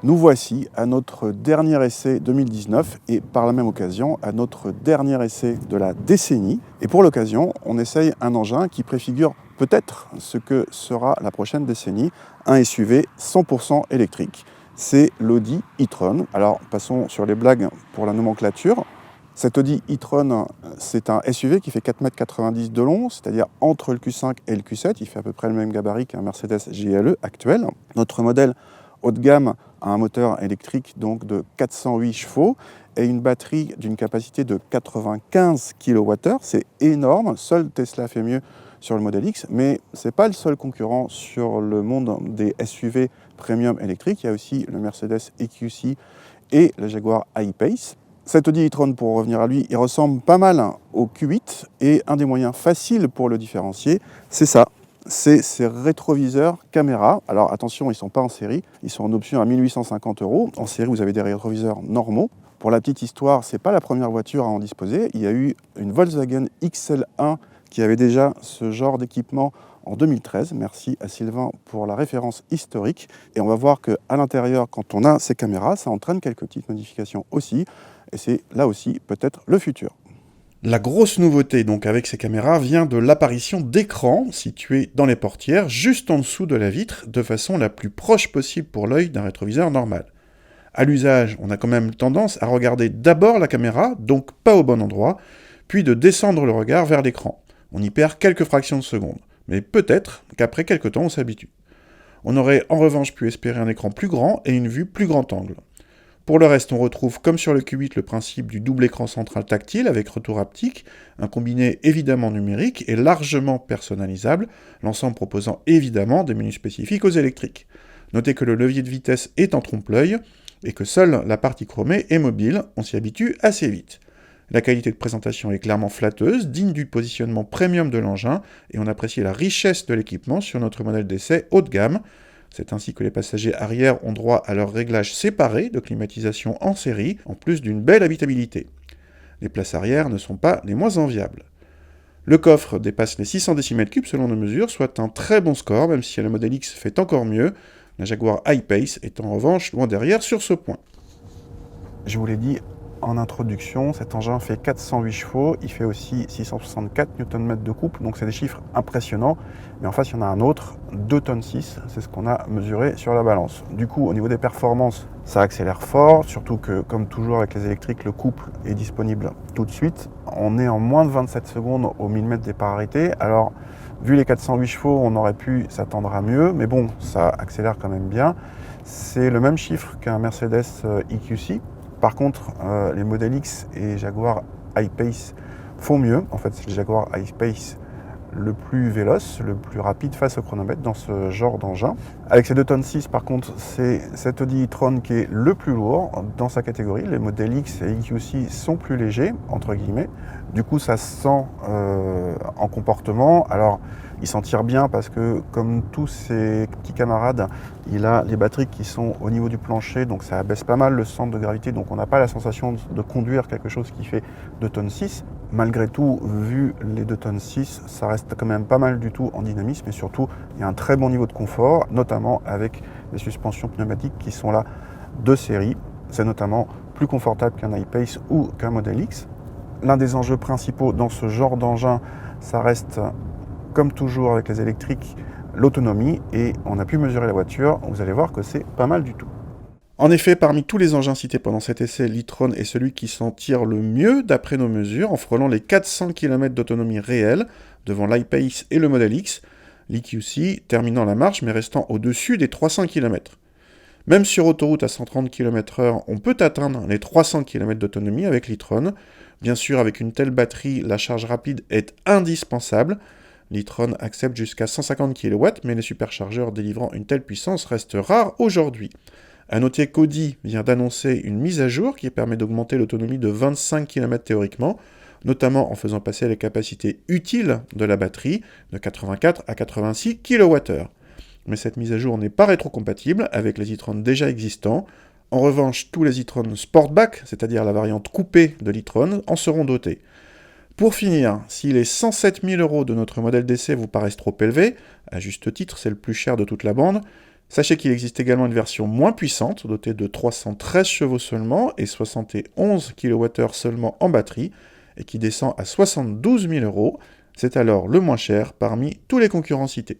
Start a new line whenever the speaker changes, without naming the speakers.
Nous voici à notre dernier essai 2019 et par la même occasion à notre dernier essai de la décennie. Et pour l'occasion, on essaye un engin qui préfigure peut-être ce que sera la prochaine décennie, un SUV 100% électrique. C'est l'Audi e-tron. Alors passons sur les blagues pour la nomenclature. Cet Audi e-tron, c'est un SUV qui fait 4,90 m de long, c'est-à-dire entre le Q5 et le Q7. Il fait à peu près le même gabarit qu'un Mercedes GLE actuel. Notre modèle haut de gamme a un moteur électrique donc de 408 chevaux et une batterie d'une capacité de 95 kWh. C'est énorme, seul Tesla fait mieux sur le modèle X, mais ce n'est pas le seul concurrent sur le monde des SUV premium électriques. Il y a aussi le Mercedes EQC et le Jaguar I-Pace. Cet Audi e-tron, pour revenir à lui, il ressemble pas mal au Q8 et un des moyens faciles pour le différencier, c'est ça. C'est ces rétroviseurs caméra. Alors attention, ils ne sont pas en série, ils sont en option à 1 850 €. En série, vous avez des rétroviseurs normaux. Pour la petite histoire, ce n'est pas la première voiture à en disposer. Il y a eu une Volkswagen XL1 qui avait déjà ce genre d'équipement en 2013. Merci à Sylvain pour la référence historique. Et on va voir qu'à l'intérieur, quand on a ces caméras, ça entraîne quelques petites modifications aussi. Et c'est là aussi peut-être le futur.
La grosse nouveauté donc avec ces caméras vient de l'apparition d'écrans situés dans les portières, juste en dessous de la vitre, de façon la plus proche possible pour l'œil d'un rétroviseur normal. À l'usage, on a quand même tendance à regarder d'abord la caméra, donc pas au bon endroit, puis de descendre le regard vers l'écran. On y perd quelques fractions de seconde, mais peut-être qu'après quelques temps on s'habitue. On aurait en revanche pu espérer un écran plus grand et une vue plus grand angle. Pour le reste, on retrouve, comme sur le Q8, le principe du double écran central tactile avec retour haptique, un combiné évidemment numérique et largement personnalisable, l'ensemble proposant évidemment des menus spécifiques aux électriques. Notez que le levier de vitesse est en trompe-l'œil et que seule la partie chromée est mobile, on s'y habitue assez vite. La qualité de présentation est clairement flatteuse, digne du positionnement premium de l'engin, et on apprécie la richesse de l'équipement sur notre modèle d'essai haut de gamme. C'est ainsi que les passagers arrière ont droit à leur réglage séparé de climatisation en série, en plus d'une belle habitabilité. Les places arrière ne sont pas les moins enviables. Le coffre dépasse les 600 décimètres cubes selon nos mesures, soit un très bon score, même si le modèle X fait encore mieux. La Jaguar I-Pace est en revanche loin derrière sur ce point.
Je vous l'ai dit en introduction, cet engin fait 408 chevaux, il fait aussi 664 Nm de couple, donc c'est des chiffres impressionnants. Mais en face, il y en a un autre, 2,6 tonnes, c'est ce qu'on a mesuré sur la balance. Du coup, au niveau des performances, ça accélère fort, surtout que, comme toujours avec les électriques, le couple est disponible tout de suite. On est en moins de 27 secondes au 1000 mètres des parts arrêtées. Alors, vu les 408 chevaux, on aurait pu s'attendre à mieux, mais bon, ça accélère quand même bien. C'est le même chiffre qu'un Mercedes EQC. Par contre, les modèles X et Jaguar I-Pace font mieux. En fait, c'est le Jaguar I-Pace le plus véloce, le plus rapide face au chronomètre dans ce genre d'engin. Avec ces 2,6 tonnes, par contre, c'est cet Audi e-tron qui est le plus lourd dans sa catégorie. Les modèles X et EQC sont plus légers, entre guillemets. Du coup, ça se sent en comportement. Alors, il s'en tire bien parce que, comme tous ses petits camarades, il a les batteries qui sont au niveau du plancher, donc ça abaisse pas mal le centre de gravité, donc on n'a pas la sensation de conduire quelque chose qui fait 2,6 tonnes. Malgré tout, vu les 2,6 tonnes, ça reste quand même pas mal du tout en dynamisme et surtout, il y a un très bon niveau de confort, notamment avec les suspensions pneumatiques qui sont là de série. C'est notamment plus confortable qu'un I-Pace ou qu'un Model X. L'un des enjeux principaux dans ce genre d'engin, ça reste, comme toujours avec les électriques, l'autonomie, et on a pu mesurer la voiture, vous allez voir que c'est pas mal du tout.
En effet, parmi tous les engins cités pendant cet essai, l'e-tron est celui qui s'en tire le mieux d'après nos mesures, en frôlant les 400 km d'autonomie réelle, devant l'i-Pace et le Model X, l'EQC terminant la marche mais restant au-dessus des 300 km. Même sur autoroute à 130 km/h, on peut atteindre les 300 km d'autonomie avec l'e-tron. Bien sûr, avec une telle batterie, la charge rapide est indispensable. L'e-tron accepte jusqu'à 150 kW, mais les superchargeurs délivrant une telle puissance restent rares aujourd'hui. A noter qu'Audi vient d'annoncer une mise à jour qui permet d'augmenter l'autonomie de 25 km théoriquement, notamment en faisant passer les capacités utiles de la batterie de 84 à 86 kWh. Mais cette mise à jour n'est pas rétrocompatible avec les e-tron déjà existants. En revanche, tous les e-tron Sportback, c'est-à-dire la variante coupée de l'e-tron, en seront dotés. Pour finir, si les 107 000 € de notre modèle d'essai vous paraissent trop élevés, à juste titre c'est le plus cher de toute la bande, Sachez qu'il existe également une version moins puissante, dotée de 313 chevaux seulement et 71 kWh seulement en batterie, et qui descend à 72 000 €. C'est alors le moins cher parmi tous les concurrents cités.